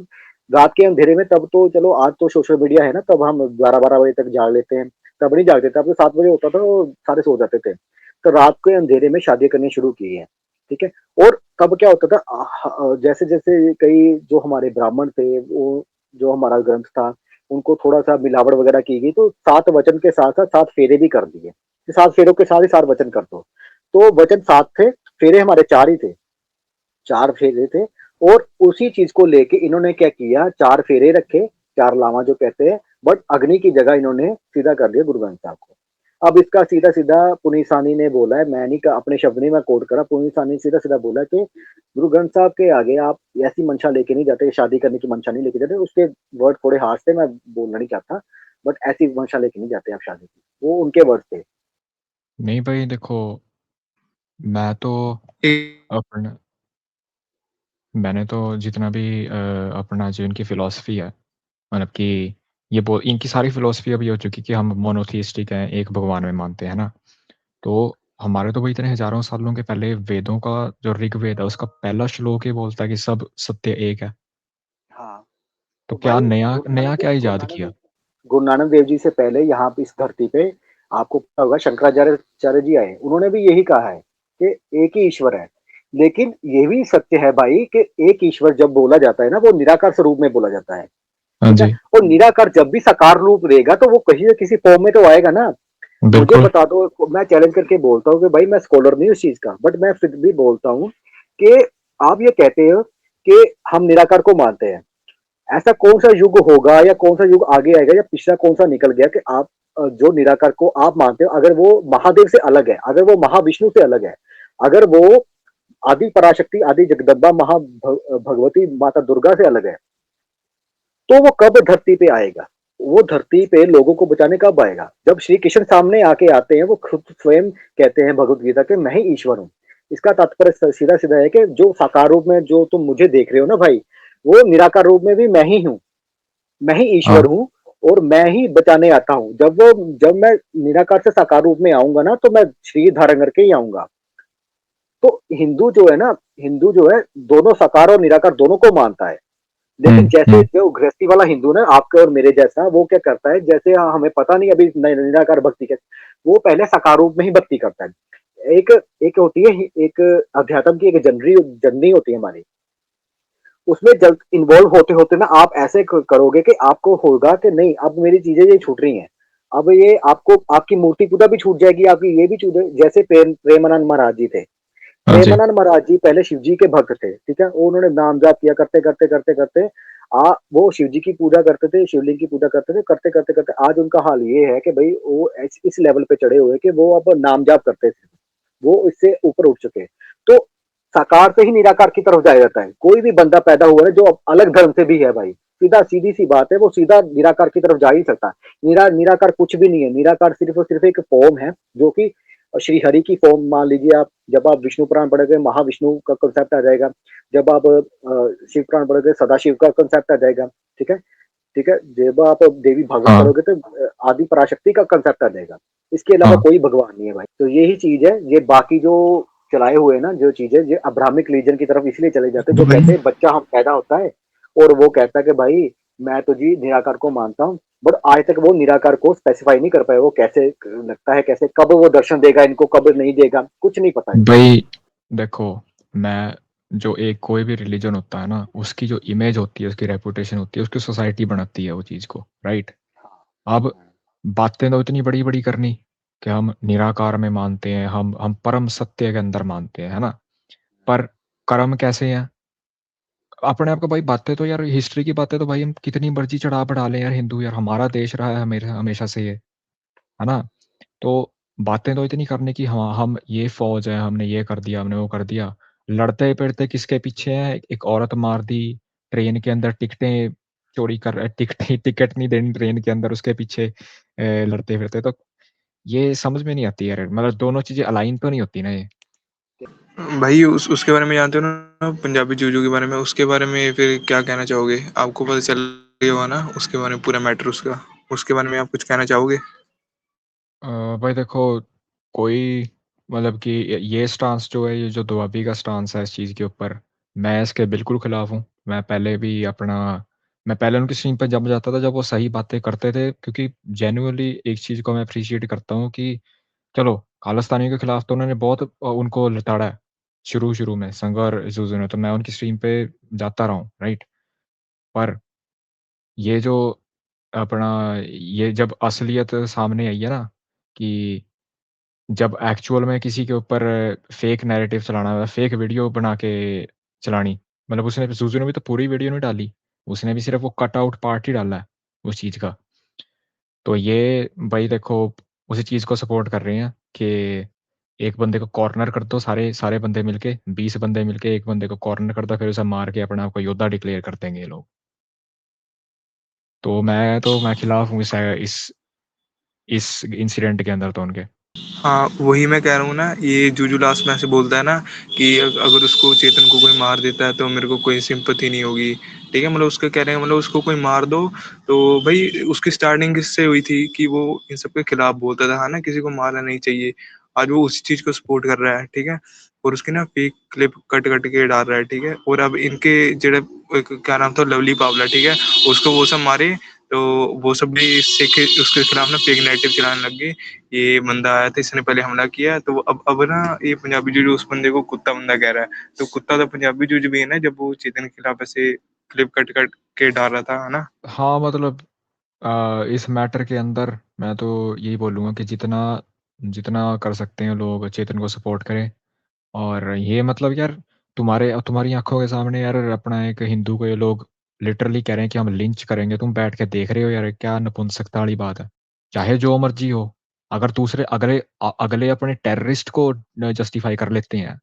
रात के अंधेरे में, तब तो चलो आज तो सोशल मीडिया है ना, तब हम 12-12 बजे तक जाग लेते हैं, तब नहीं जागते थे, अब तो 7 बजे होता था तो सारे सो जाते थे। तो रात के अंधेरे में शादियां करनी शुरू की है, ठीक है? और तब क्या होता था, जैसे जैसे कई जो हमारे ब्राह्मण थे, वो जो हमारा ग्रंथ था, उनको थोड़ा सा मिलावट वगैरह की गई, तो 7 वचन के साथ साथ 7 फेरे भी कर दिए, 7 फेरों के साथ ही 7 वचन कर दो। तो वचन 7 थे, फेरे हमारे 4 ही थे, 4 फेरे थे। और उसी चीज को लेके इन्होंने क्या किया, 4 फेरे रखे, 4 लावा जो कहते हैं, बट अग्नि की जगह इन्होंने सीधा कर दिया गुरु ग्रंथ साहब को। अब इसका सीधा सीधा पुनीत सानी ने बोला है, मैं नहीं अपने शब्द नहीं मैं कोट करा, पुनीत सानी सीधा सीधा बोला कि गुरु ग्रंथ साहब के आगे आप ऐसी मंशा लेके नहीं जाते, शादी करने की मंशा नहीं लेके जाते, उसके वर्ड थोड़े हार्श थे, मैं बोलना नहीं चाहता, बट ऐसी मंशा लेके नहीं जाते आप शादी की, वो उनके वर्ड थे। नहीं भाई देखो, मैं तो एक अपना मैंने तो जितना भी अपना जो इनकी फ़िलॉसफ़ी है, मतलब कि इनकी सारी फ़िलॉसफ़ी अभी हो चुकी कि हम मोनोथीइस्टिक हैं, एक भगवान में मानते हैं ना। तो हमारे तो भाई इतने हज़ारों सालों के पहले वेदों का जो ऋग्वेद है, उसका पहला श्लोक ही बोलता है कि सब सत्य एक है। हाँ, तो तो क्या भाई नया नया क्या इजाद किया? गुरु नानक देव जी से पहले यहाँ पे इस धरती पे आपको पता होगा शंकराचार्य जी आए, उन्होंने भी यही कहा है कि एक ही ईश्वर है। लेकिन ये भी सत्य है भाई कि एक ईश्वर जब बोला जाता है ना, वो निराकार स्वरूप में बोला जाता है, हाँ ठीक है? जी। और निराकार जब भी साकार रूप लेगा तो वो कहीं ना किसी फॉर्म में तो आएगा ना। मुझे बिल्कुल। बता दो, मैं चैलेंज करके बोलता हूँ कि भाई मैं स्कॉलर नहीं हूँ इस चीज़ का, बट मैं फिर भी बोलता हूँ कि आप ये कहते हो कि हम निराकार को मानते हैं। ऐसा कौन-सा युग होगा या कौन-सा युग आगे आएगा या पिछला कौन-सा निकल गया कि आप जो निराकार को आप मानते हो, अगर वो महादेव से अलग है, अगर वो महाविष्णु से अलग है, अगर वो आदि पराशक्ति, आदि जगदम्बा भगवती माता दुर्गा से अलग है, तो वो कब धरती पे आएगा? वो धरती पे लोगों को बचाने कब आएगा? जब श्री कृष्ण सामने आके आते हैं, वो खुद स्वयं कहते हैं भगवत गीता के, मैं ही ईश्वर हूँ। इसका तात्पर्य सीधा-सीधा है कि जो साकार रूप में जो तुम मुझे देख रहे हो ना भाई, वो निराकार रूप में भी मैं ही हूँ। मैं ही ईश्वर हाँ, हूँ और मैं ही बचाने आता हूँ। जब मैं निराकार से साकार रूप में आऊँगा ना, तो मैं शरीर धारण करके ही आऊँगा। तो हिंदू जो है ना, हिंदू जो है दोनों साकार और निराकार दोनों को मानता है। लेकिन जैसे हम्म। जो गृहस्थी वाला हिंदू ना आपके और मेरे जैसा, वो क्या करता है, जैसे हमें पता नहीं अभी निराकार भक्ति कैसे, वो पहले साकार रूप में ही भक्ति करता है। एक एक होती है, एक अध्यात्म की एक जनरी जननी होती है हमारी, उसमें जब इन्वॉल्व होते होते ना आप ऐसे करोगे कि आपको होगा कि नहीं, अब मेरी चीजें ये छूट रही हैं, अब ये आपको आपकी मूर्ति पूजा भी छूट जाएगी, आपकी ये भी छूट जाएगी। जैसे प्रेमानंद महाराज जी थे, हाँ जी। प्रेमानंद महाराज जी पहले शिव जी के भक्त थे, ठीक है, उन्होंने नाम जाप किया करते करते करते करते वो शिव जी की पूजा करते थे, शिवलिंग की पूजा करते थे, करते करते करते आज उनका हाल ये है कि भाई वो इस लेवल पे चढ़े हुए कि वो अब नाम जाप करते थे, वो इससे ऊपर उठ चुके हैं। तो साकार से ही निराकार की तरफ जाया जाता है। कोई भी बंदा पैदा हुआ है जो अब अलग धर्म से भी है भाई, सीधा सीधी सी बात है, वो सीधा निराकार की तरफ जा ही नहीं सकता। निराकार कुछ भी नहीं है, निराकार सिर्फ और सिर्फ एक फॉर्म है, जो कि श्री हरि की फॉर्म मान लीजिए आप। जब आप विष्णु पुराण पढ़ोगे, महाविष्णु का कंसेप्ट आ जाएगा। जब आप शिव पुराण पढ़ोगे, सदाशिव का कंसेप्ट आ जाएगा। ठीक है, ठीक है। जब आप देवी भागवत हाँ, पढ़ोगे तो आदि पराशक्ति का कंसेप्ट आ जाएगा। इसके अलावा हाँ। कोई भगवान नहीं है भाई। तो यही चीज है, ये बाकी जो चलाए हुए हैं ना जो चीजें, ये अब्राहमिक रिलीजन की तरफ इसलिए चले जाते हैं, जो कहते वही। हैं बच्चा हम पैदा होता है और वो कहता है कि भाई मैं तो जी निराकार को मानता हूँ, बट आज तक वो निराकार को स्पेसिफाई नहीं कर पाए, वो कैसे लगता है, कैसे कब वो दर्शन देगा इनको, कब नहीं देगा, कुछ नहीं पता इनको। भाई देखो, मैं जो एक कोई भी रिलीजन होता है ना, उसकी जो इमेज होती है, उसकी रेपुटेशन होती है, उसकी सोसाइटी बनाती है वो चीज़ को, राइट? अब बातें तो इतनी बड़ी-बड़ी करनी कि हम निराकार में मानते हैं, हम परम सत्य के अंदर मानते हैं, है ना? पर कर्म कैसे हैं? अपने आप को भाई, बातें तो यार हिस्ट्री की बातें तो भाई हम कितनी मर्ज़ी चढ़ा-बढ़ा लें यार, हिंदू यार हमारा देश रहा है हमेशा हमेशा से ये, है ना? तो बातें तो इतनी करने की, हाँ, हम ये फ़ौज है, हमने ये कर दिया, हमने वो कर दिया। लड़ते-फिरते किसके पीछे हैं? एक औरत मार दी, ट्रेन के अंदर टिकटें चोरी कर टिकटें टिकट नहीं देनी ट्रेन के अंदर, उसके पीछे लड़ते-फिरते। तो ये समझ में नहीं आती यार, मतलब दोनों चीज़ें अलाइन तो नहीं होती ना ये। भाई उसके बारे में जानते हो ना, पंजाबी जूजू के बारे में, उसके बारे में फिर क्या कहना चाहोगे? आपको पता चल गया होगा ना उसके बारे में, पूरा मैटर उसका, उसके बारे में आप कुछ कहना चाहोगे? भाई देखो, कोई मतलब कि ये स्टांस जो है, ये जो दुआबी का स्टांस है इस चीज़ के ऊपर, मैं इसके बिल्कुल खिलाफ हूँ। मैं पहले उनकी स्ट्रीम पे जब जाता था, जब वो सही बातें करते थे, क्योंकि जेन्युइनली एक चीज़ को मैं एप्रिशिएट करता हूँ कि चलो, खालिस्तानियों के खिलाफ तो उन्होंने बहुत उनको लताड़ा है, शुरू-शुरू में संघ और ज़ुज़ु ने, तो मैं उनकी स्ट्रीम पे जाता रहा हूँ, राइट? पर ये जो अपना ये जब असलियत सामने आई है ना, कि जब एक्चुअल में किसी के ऊपर फेक नैरेटिव चलाना, फेक वीडियो बना के चलानी, मतलब उसने ज़ुज़ु ने भी तो पूरी वीडियो नहीं डाली, उसने भी सिर्फ़ वो कट आउट पार्ट ही डाला है उस चीज़ का। तो ये भाई देखो, उसी चीज़ को सपोर्ट कर रहे हैं कि एक बंदे को कॉर्नर कर दो, सारे सारे बंदे मिलके, 20 बंदे मिलके एक बंदे को कॉर्नर कर दो, फिर उसे मार के अपने आप को योद्धा डिक्लेयर कर देंगे ये लोग। तो मैं खिलाफ हूँ इस इंसिडेंट के अंदर तो उनके। हाँ, वही मैं कह रहा हूँ ना, ये जूजू लास्ट में ऐसे बोलता है ना कि अगर उसको चेतन को कोई मार देता है तो मेरे को कोई सिंपैथी नहीं होगी। ठीक है, मतलब उसका कह रहे हैं, मतलब उसको कोई मार दो तो भाई उसकी स्टार्टिंग किससे हुई थी कि वो इन सब के खिलाफ बोलता था, है ना, किसी को मारना नहीं चाहिए। आज वो उसी चीज को सपोर्ट कर रहा है, ठीक है, और उसकी ना फेक क्लिप कट कट के डाल रहा है, ठीक है। और अब इनके जेड़े क्या नाम था, लवली पावला, ठीक है, उसको वो सब मारे तो वो सब भी उसके खिलाफ ना फेक नेगेटिव चलाने लग गए। ये बंदा आया था, इसने पहले हमला किया, तो अब ना ये पंजाबी जूजू उस बंदे को कुत्ता बंदा कह रहा है। तो कुत्ता तो पंजाबी जूजू भी है ना, जब वो चेतन के खिलाफ ऐसे क्लिप कट कट के डाल रहा था, है ना। हाँ, मतलब इस मैटर के अंदर मैं तो यही बोलूँगा कि जितना जितना कर सकते हैं लोग चेतन को सपोर्ट करें। और ये मतलब यार तुम्हारी आँखों के सामने यार अपना एक हिंदू को ये लोग लिटरली कह रहे हैं कि हम लिंच करेंगे, तुम बैठ के देख रहे हो यार, क्या नपुंसकता वाली बात है। चाहे जो मर्ज़ी हो, अगर दूसरे अगले अपने टेररिस्ट को जस्टिफाई कर लेते हैं,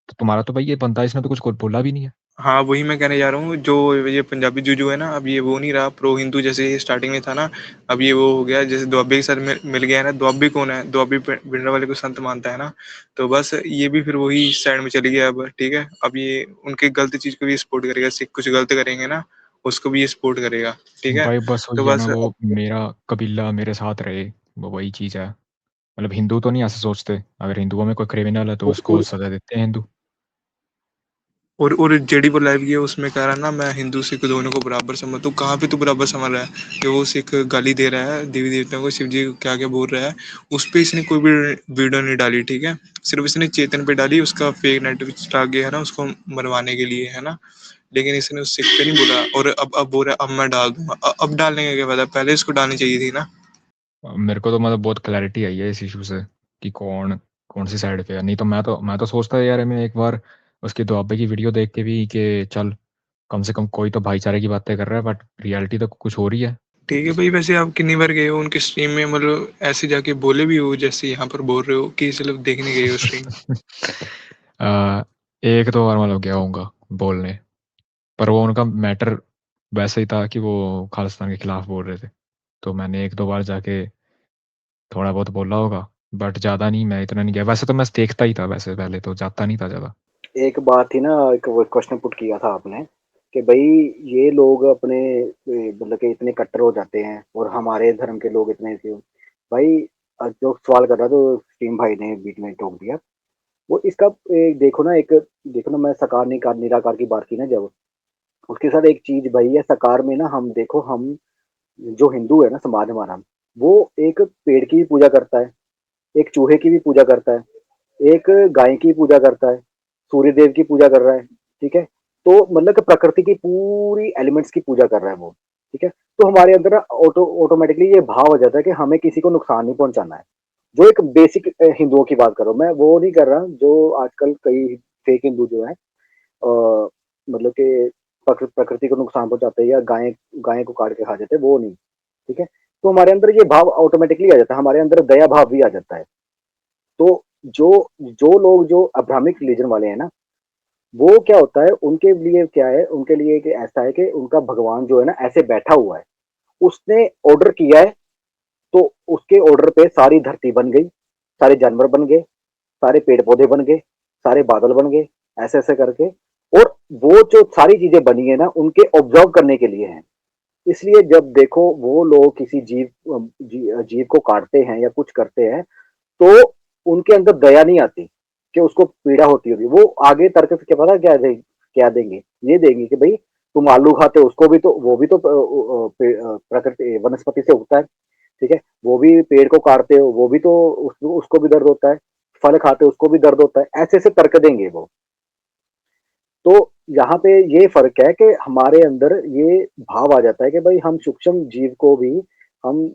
तो तुम्हारा तो भाई ये बंदा इसने तो कुछ बोला भी नहीं है। हाँ, वही मैं कहने जा रहा हूँ, जो ये पंजाबी जुजू है ना, अब ये वो नहीं रहा प्रो हिंदू जैसे ये स्टार्टिंग में था ना, अब ये वो हो गया जैसे दुआबे के साथ मिल गया है ना। दुआबे कौन है? दुआबे भिंडरांवाले को संत मानता है ना, तो बस ये भी फिर वही साइड में चली गया अब, ठीक है? अब ये उनकी गलत चीज़ को भी सपोर्ट करेगा, सिख कुछ गलत करेंगे ना, उसको भी ये सपोर्ट करेगा, ठीक है? भाई बस तो वही है ना, बस वो मेरा कबीला मेरे साथ रहे, वो वही चीज़ है। मतलब हिंदू तो नहीं ऐसे सोचते, अगर हिंदुओं में कोई क्रिमिनल है तो उसको और सज़ा देते हैं हिंदू। और जेडी पर लाइव किया उसमें कह रहा ना, मैं हिंदू सिख दोनों को बराबर समझता हूँ। कहाँ पे तू बराबर समझ रहा है कि वो सिख गाली दे रहा है देवी देवताओं को, शिव जी को क्या क्या बोल रहा है। उस पे इसने कोई भी वीडियो नहीं डाली, ठीक है? सिर्फ इसने चेतन पे डाली, उसका फेक नेटिव स्टार्ट गया है ना उसको मरवाने के लिए, है ना? लेकिन इसने उस सिख पे नहीं बोला। और अब बोल रहा है अब मैं डाल दूंगा। अब डालने का क्या फायदा? पहले इसको डालनी चाहिए थी ना। मेरे को तो मतलब बहुत क्लैरिटी आई है इस इशू से कि कौन सी साइड पे है। नहीं तो मैं तो सोचता यार, मैं एक बार उसके दुआबे की वीडियो देख के भी कि चल कम से कम कोई तो भाईचारे की बातें कर रहा है, बट रियलिटी तो कुछ हो रही है। ठीक है भाई, वैसे आप कितनी बार गए हो उनके स्ट्रीम में? मतलब ऐसे जाके बोले भी हो जैसे यहाँ पर बोल रहे हो, कि सिर्फ देखने गए हो स्ट्रीम? अ, एक दो बार मतलब गया होऊंगा बोलने, पर वो उनका मैटर वैसे ही था कि वो खालिस्तान के खिलाफ बोल रहे थे, तो मैंने एक दो बार जाके थोड़ा बहुत बोला होगा, बट ज़्यादा नहीं, मैं इतना नहीं गया। वैसे तो मैं देखता ही था, वैसे पहले तो जाता नहीं था ज़्यादा। एक बात थी ना, एक वो क्वेश्चन पुट किया था आपने कि भाई ये लोग अपने मतलब कि इतने कट्टर हो जाते हैं और हमारे धर्म के लोग इतने क्यों? भाई जो सवाल कर रहा तो स्टीम भाई ने बीच में टोक दिया। वो इसका देखो ना, एक देखो ना, मैं सकार निराकार की बात की ना, जब उसके साथ एक चीज भाई है सकार में ना, हम देखो, हम जो हिंदू है ना समाज हमारा, वो एक पेड़ की भी पूजा करता है, एक चूहे की भी पूजा करता है, एक गाय की पूजा करता है, सूर्य देव की पूजा कर रहा है, ठीक है? तो मतलब कि प्रकृति की पूरी एलिमेंट्स की पूजा कर रहा है वो, ठीक है? तो हमारे अंदर ना ऑटोमेटिकली ये भाव आ जाता है कि हमें किसी को नुकसान नहीं पहुंचाना है। जो एक बेसिक हिंदुओं की बात करो, मैं वो नहीं कर रहा जो आजकल कई फेक हिंदू जो है, मतलब कि प्रकृति को नुकसान पहुंचाते हैं या गाय गाय को काट के खा जाते हैं, वो नहीं, ठीक है? तो हमारे अंदर ये भाव ऑटोमेटिकली आ जाता है, हमारे अंदर दया भाव भी आ जाता है। तो जो जो लोग जो अब्राह्मिक रिलीजन वाले हैं ना, वो क्या होता है उनके लिए, क्या है उनके लिए कि ऐसा है कि उनका भगवान जो है ना ऐसे बैठा हुआ है, उसने ऑर्डर किया है, तो उसके ऑर्डर पे सारी धरती बन गई, सारे जानवर बन गए, सारे पेड़ पौधे बन गए, सारे बादल बन गए, ऐसे ऐसे करके। और वो जो सारी चीजें बनी है ना, उनके ऑब्जर्व करने के लिए हैं। इसलिए जब देखो वो लोग किसी जीव को काटते हैं या कुछ करते हैं, तो उनके अंदर दया नहीं आती कि उसको पीड़ा होती होगी। वो आगे तर्क के पता क्या देंगे, ये देंगे कि भाई तुम आलू खाते हो, उसको भी तो, वो भी तो प्रकृति वनस्पति से उगता है, ठीक है? वो भी पेड़ को काटते हो, वो भी तो उसको भी दर्द होता है, फल खाते हो उसको भी दर्द होता है, ऐसे ऐसे तर्क देंगे वो। तो यहाँ पे ये फर्क है कि हमारे अंदर ये भाव आ जाता है कि भाई हम सूक्ष्म जीव को भी हम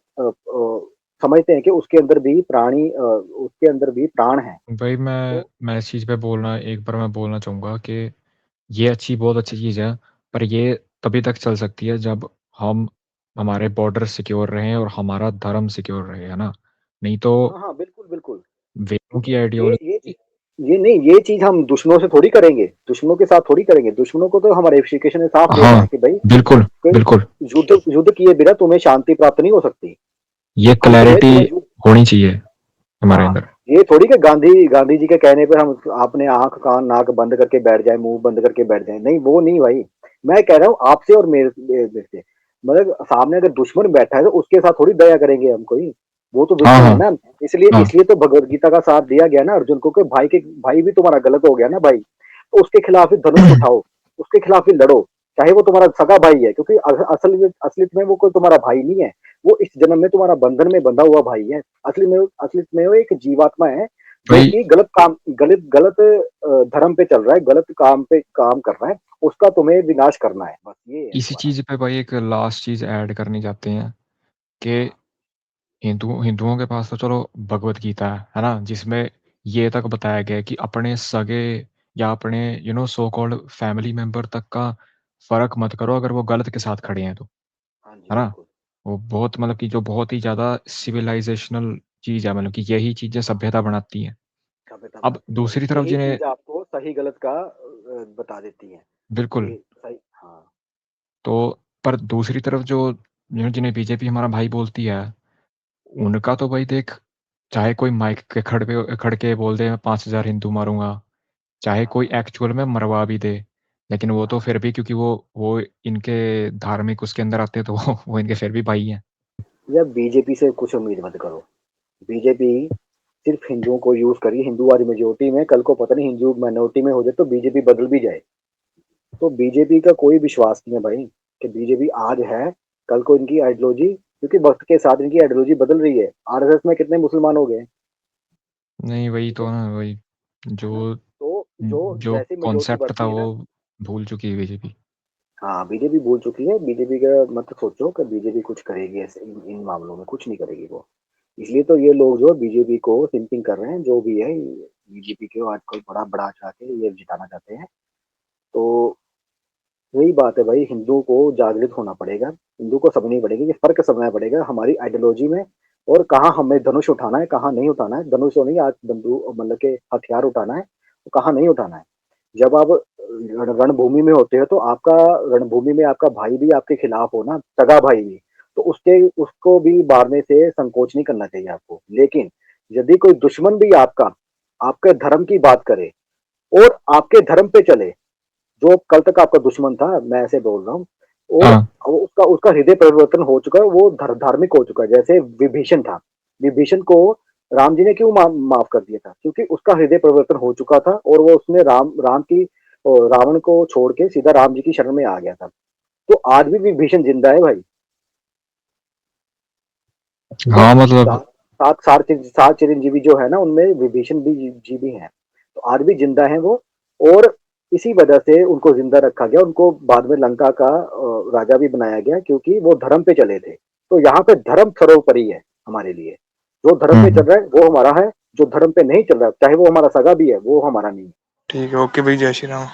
समझते हैं कि उसके अंदर भी उसके अंदर भी प्राण है। भाई मैं तो मैं इस चीज़ पे बोलना एक बार मैं बोलना चाहूँगा कि ये बहुत अच्छी चीज़ है, पर ये तभी तक चल सकती है जब हम हमारे बॉर्डर सिक्योर रहें और हमारा धर्म सिक्योर रहे, है ना? नहीं तो हाँ हाँ, बिल्कुल बिल्कुल। वेदों की ये आइडियोलॉजी। ये चीज ये नहीं, ये चीज हम दुश्मनों से थोड़ी करेंगे, दुश्मनों के साथ थोड़ी करेंगे। दुश्मनों को तो हमारे श्री कृष्ण ने साफ बोला है हाँ, कि भाई बिल्कुल, कोई बिल्कुल। युद्ध युद्ध किए बिना तुम्हें शांति प्राप्त नहीं हो सकती। ये हम क्लैरिटी तुम्हें युद्ध, होनी चाहिए हमारे हाँ, अंदर। ये थोड़ी कि गांधी जी के कहने पर हम अपने आंख कान नाक बंद करके बैठ जाए, मुंह बंद करके बैठ जाए, नहीं वो नहीं भाई। मैं कह रहा हूँ आपसे और मेरे से, मतलब सामने अगर दुश्मन बैठा है तो उसके साथ थोड़ी दया करेंगे हम कोई, वो तो हाँ, दुश्मन है हाँ, ना। इसलिए हाँ। इसलिए तो भगवत गीता का साथ दिया गया ना अर्जुन को कि भाई भी तुम्हारा गलत हो गया ना भाई, तो उसके खिलाफ ही धनुष उठाओ, उसके खिलाफ ही लड़ो, चाहे वो तुम्हारा सगा भाई है, क्योंकि असलियत में वो कोई तुम्हारा भाई नहीं है, वो इस जन्म में तुम्हारा बंधन में बंधा हुआ भाई है। असलियत में वो एक जीवात्मा है जो भाई कि गलत गलत धर्म पे चल रहा है, गलत काम पे काम कर रहा है, उसका तुम्हें विनाश करना है, बस ये है इसी हमारा। चीज़ पे भाई एक लास्ट चीज़ ऐड करनी चाहते हैं कि हिंदुओं के पास तो चलो भगवत गीता है ना? जिसमें ये तक बताया गया है कि अपने सगे या अपने सो कॉल्ड फैमिली मेंबर तक का फ़र्क मत करो अगर वो गलत के साथ खड़े हैं तो, हाँ जी, है ना? बिल्कुल। वो बहुत मतलब कि जो बहुत ही ज़्यादा सिविलाइज़ेशनल चीज़ है मतलब कि यही चीज़ें सभ्यता बनाती हैं। सभ्यता अब बनाती है भाई। दूसरी तरफ यही जिन्हें चीज़ आपको सही गलत का बता देती है बिल्कुल, कि सही हाँ, तो पर दूसरी तरफ जो जिन्हें बीजेपी हमारा भाई बोलती है, उनका तो भाई देख चाहे कोई माइक के खड़ के बोल दे मैं 5,000 हिंदू मारूँगा, चाहे कोई हाँ, एक्चुअल में मरवा भी दे, लेकिन वो तो हाँ। फिर भी क्योंकि वो इनके धार्मिक उसके अंदर आते हैं तो वो इनके फिर भी भाई हैं। या बीजेपी से कुछ उम्मीद मत करो। बीजेपी सिर्फ़ हिंदुओं को यूज़ कर रही है, हिंदू आज मेजॉरिटी में, कल को पता नहीं हिंदू माइनॉरिटी में हो जाए तो बीजेपी बदल भी जाए। तो बीजेपी का कोई विश्वास नहीं है भाई, कि बीजेपी आज है, कल को इनकी आइडियोलॉजी क्योंकि वक़्त के साथ इनकी आइडियोलॉजी बदल रही है। आरएसएस में कितने मुसलमान हो गए, नहीं वही ठीक तो है, ना वही है ना? जो तो जो जो जैसी मेजॉरिटी कॉन्सेप्ट था बढ़ती है वो ना भूल चुकी है बीजेपी। हाँ, बीजेपी भूल चुकी है, बीजेपी का मत सोचो कि बीजेपी कुछ करेगी ऐसे इन मामलों में, कुछ नहीं करेगी वो। इसलिए तो ये लोग जो बीजेपी को सिंपिंग कर रहे हैं, जो भी है, बीजेपी को आजकल बढ़ा-चढ़ा के ये जिताना चाहते हैं। तो यही बात है भाई, हिंदुओं को जागृत होना पड़ेगा, हिंदू को समझनी पड़ेगी, ये फ़र्क समझना पड़ेगा हमारी आइडियोलॉजी में और कहाँ हमें धनुष उठाना है, कहाँ नहीं उठाना है। धनुष तो नहीं, आज मतलब के हथियार उठाना है, तो कहाँ नहीं उठाना है। जब आप रणभूमि में होते हो तो आपका रणभूमि में आपका भाई भी आपके खिलाफ हो ना, सगा भाई भी, तो उसके उसको भी मारने से संकोच नहीं करना चाहिए आपको। लेकिन यदि कोई दुश्मन भी आपका, आपके धर्म की बात करे और आपके धर्म पे चले, जो कल तक आपका दुश्मन था, मैं ऐसे बोल रहा हूँ, और हाँ। उसका उसका हृदय परिवर्तन हो चुका है, वो धार्मिक हो चुका है, जैसे विभीषण था। विभीषण को राम जी ने क्यों माफ कर दिया था? क्योंकि उसका हृदय परिवर्तन हो चुका था और वो उसने राम की रावण को छोड़ के सीधा राम जी की शरण में आ गया था। तो आज भी विभीषण जिंदा है भाई, ठीक है? हाँ, मतलब सात सात चिरंजीवी जो है ना, उनमें विभीषण भी जीवी हैं। तो आज भी जिंदा हैं वो, और इसी वजह से उनको जिंदा रखा गया। उनको बाद में लंका का राजा भी बनाया गया क्योंकि वो धर्म पे चले थे। तो यहाँ पे धर्म सर्वोपरि है हमारे लिए। जो धर्म हुँ, पे चल हुँ। रहा है वो हमारा है, जो धर्म पे नहीं चल रहा, चाहे वो हमारा सगा भी है, वो हमारा नहीं है। ठीक है, ओके भाई, जय श्री राम।